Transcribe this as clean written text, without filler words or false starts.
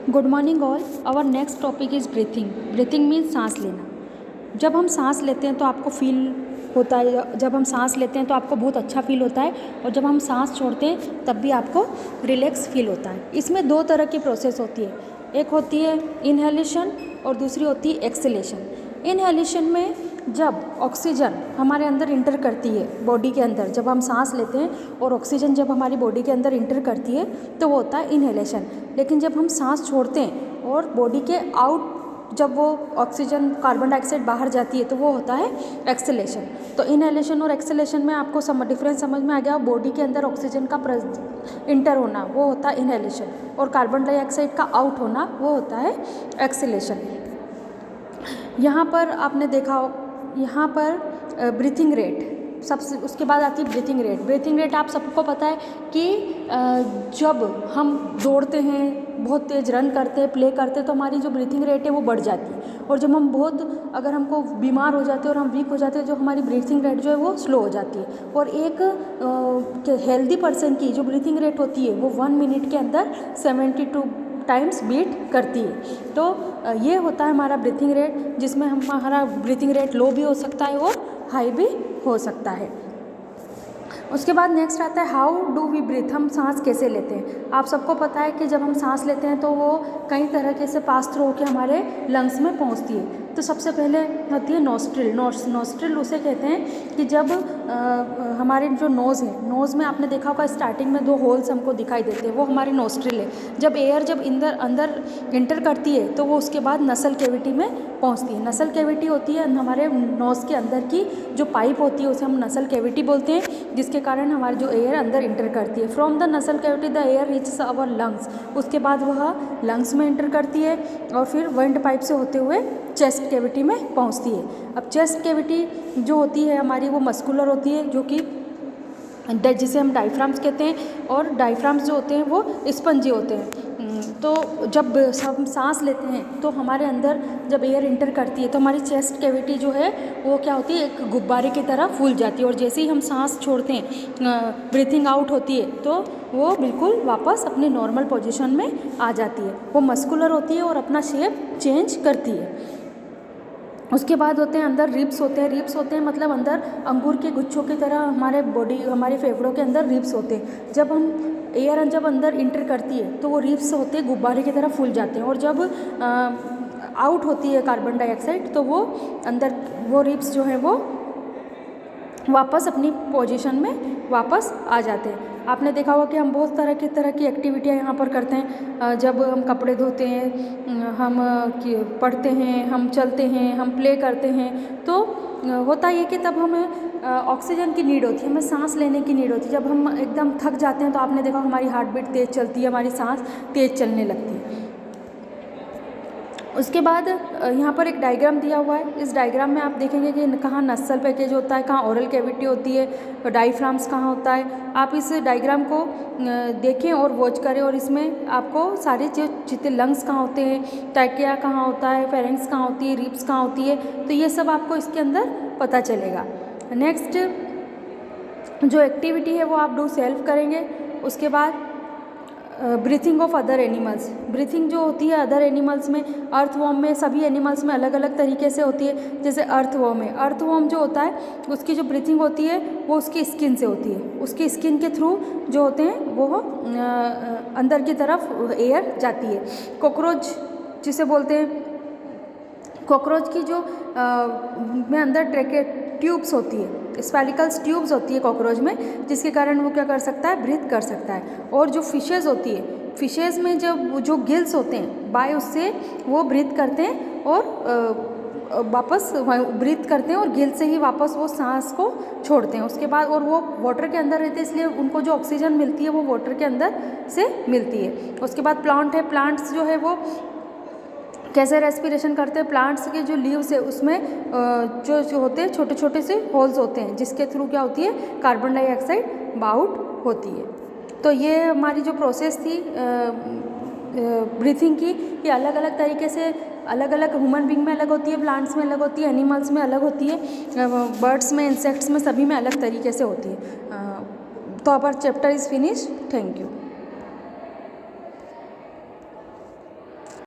Good morning all. Our next topic is breathing. Breathing means सांस लेना। जब हम सांस लेते हैं तो आपको फील होता है, जब हम सांस लेते हैं तो आपको बहुत अच्छा फील होता है, और जब हम सांस छोड़ते हैं तब भी आपको रिलैक्स फील होता है। इसमें दो तरह की प्रोसेस होती है, एक होती है इनहेलेशन और दूसरी होती है एक्सहेलेशन। इनहेलेशन में जब ऑक्सीजन हमारे अंदर इंटर करती है बॉडी के अंदर, जब हम सांस लेते हैं और ऑक्सीजन जब हमारी बॉडी के अंदर इंटर करती है तो वो होता है इनहेलेशन। लेकिन जब हम सांस छोड़ते हैं और बॉडी के आउट जब वो ऑक्सीजन कार्बन डाइऑक्साइड बाहर जाती है तो वो होता है एक्सहेलेशन। तो इनहेलेशन और एक्सहेलेशन में आपको डिफरेंस समझ में आ गया। बॉडी के अंदर ऑक्सीजन का इंटर होना वो होता है इनहेलेशन, और कार्बन डाइऑक्साइड का आउट होना वो होता है एक्सहेलेशन। यहाँ पर आपने देखा हो, यहाँ पर ब्रीथिंग रेट सबसे, उसके बाद आती है ब्रीथिंग रेट। ब्रीथिंग रेट आप सबको पता है कि जब हम दौड़ते हैं, बहुत तेज़ रन करते हैं, प्ले करते हैं, तो हमारी जो ब्रीथिंग रेट है वो बढ़ जाती है। और जब हम बहुत, अगर हमको बीमार हो जाते हैं और हम वीक हो जाते हैं, जो हमारी ब्रीथिंग रेट जो है वो स्लो हो जाती है। और एक हेल्दी पर्सन की जो ब्रीथिंग रेट होती है वो 1 मिनट के अंदर 72 टाइम्स बीट करती है। तो ये होता है हमारा ब्रीथिंग रेट, जिसमें हमारा ब्रीथिंग रेट लो भी हो सकता है और हाई भी हो सकता है। उसके बाद नेक्स्ट आता है हाउ डू वी ब्रीथ। हम सांस कैसे लेते हैं। आप सबको पता है कि जब हम सांस लेते हैं तो वो कई तरीके से पास थ्रू होकर हमारे लंग्स में पहुंचती है। तो सबसे पहले होती है नोस्ट्रिल। नोस्ट्रिल उसे कहते हैं कि जब हमारे जो नोज़ है, नोज़ में आपने देखा होगा स्टार्टिंग में 2 होल्स हमको दिखाई देते हैं, वो हमारी नोस्ट्रिल है। जब एयर जब अंदर इंटर करती है तो वो उसके बाद नसल कैविटी में पहुंचती है। नसल कैविटी होती है हमारे नोज़ के अंदर की जो पाइप होती है, उसे हम नसल कैविटी बोलते हैं, जिसके कारण हमारी जो एयर अंदर इंटर करती है। From the nasal cavity the air reaches our lungs. उसके बाद वह लंग्स में इंटर करती है और फिर वेंट पाइप से होते हुए चेस्ट कैविटी में पहुंचती है। अब चेस्ट कैविटी जो होती है हमारी वो मस्कुलर होती है, जो कि जिसे हम डायफ्राम्स कहते हैं, और डायफ्राम्स जो होते हैं वो स्पंजी होते हैं। तो जब हम सांस लेते हैं तो हमारे अंदर जब एयर इंटर करती है तो हमारी चेस्ट कैविटी जो है वो क्या होती है, एक गुब्बारे की तरह फूल जाती है। और जैसे ही हम सांस छोड़ते हैं, ब्रीथिंग आउट होती है, तो वो बिल्कुल वापस अपनी नॉर्मल पोजीशन में आ जाती है। वो मस्कुलर होती है और अपना शेप चेंज करती है। उसके बाद होते हैं अंदर रिब्स होते हैं। रिब्स होते हैं मतलब अंदर अंगूर के गुच्छों की तरह हमारे फेफड़ों के अंदर रिब्स होते हैं। जब हम एयर जब अंदर इंटर करती है तो वो रिब्स होते हैं गुब्बारे की तरह फूल जाते हैं, और जब आउट होती है कार्बन डाइऑक्साइड तो वो अंदर वो रिब्स जो है वो वापस अपनी पोजीशन में वापस आ जाते हैं। आपने देखा होगा कि हम बहुत तरह की एक्टिविटियाँ यहाँ पर करते हैं। जब हम कपड़े धोते हैं, हम पढ़ते हैं, हम चलते हैं, हम प्ले करते हैं, तो होता ये कि तब हमें ऑक्सीजन की नीड होती है, हमें सांस लेने की नीड होती है। जब हम एकदम थक जाते हैं तो आपने देखा हमारी हार्ट बीट तेज़ चलती है, हमारी सांस तेज़ चलने लगती है। उसके बाद यहाँ पर एक डायग्राम दिया हुआ है। इस डायग्राम में आप देखेंगे कि कहाँ नसल पैकेज होता है, कहाँ ओरल कैविटी होती है, डायफ्राम्स कहाँ होता है। आप इस डायग्राम को देखें और वॉच करें, और इसमें आपको सारे जितने लंग्स कहाँ होते हैं, ट्रैकिया कहाँ होता है, फेरेंक्स कहाँ होती है, रिब्स कहाँ होती है, तो ये सब आपको इसके अंदर पता चलेगा। नेक्स्ट जो एक्टिविटी है वो आप डू सेल्फ करेंगे। उसके बाद breathing of other animals. Breathing जो होती है अदर एनिमल्स में, अर्थवॉर्म में, सभी एनिमल्स में अलग अलग तरीके से होती है। जैसे अर्थवॉर्म है, अर्थवॉर्म जो होता है उसकी जो ब्रीथिंग होती है वो उसकी स्किन से होती है। उसकी स्किन के थ्रू जो होते हैं वो अंदर की तरफ एयर जाती है। कॉकरोच जिसे बोलते हैं, कॉकरोच की जो में अंदर ट्यूब्स होती है, स्पेलिकल्स ट्यूब्स होती है कॉकरोच में, जिसके कारण वो क्या कर सकता है, ब्रीथ कर सकता है। और जो फिशेज़ होती है, फिशेज़ में जब जो गिल्स होते हैं बाय उससे वो ब्रीथ करते हैं और वापस ब्रीथ करते हैं, और गिल से ही वापस वो सांस को छोड़ते हैं। उसके बाद और वो वाटर के अंदर रहते हैं, इसलिए उनको जो ऑक्सीजन मिलती है वो वाटर के अंदर से मिलती है। उसके बाद प्लांट है, प्लांट्स जो है वो कैसे रेस्पिरेशन करते हैं। प्लांट्स के जो लीव्स है उसमें जो होते हैं छोटे छोटे से होल्स होते हैं, जिसके थ्रू क्या होती है, कार्बन डाइऑक्साइड बाउट होती है। तो ये हमारी जो प्रोसेस थी ब्रीथिंग की, ये अलग अलग तरीके से अलग अलग ह्यूमन बींग में अलग होती है, प्लांट्स में अलग होती है, एनिमल्स में अलग होती है, बर्ड्स में, इंसेक्ट्स में, सभी में अलग तरीके से होती है। तो our chapter is finish. Thank you.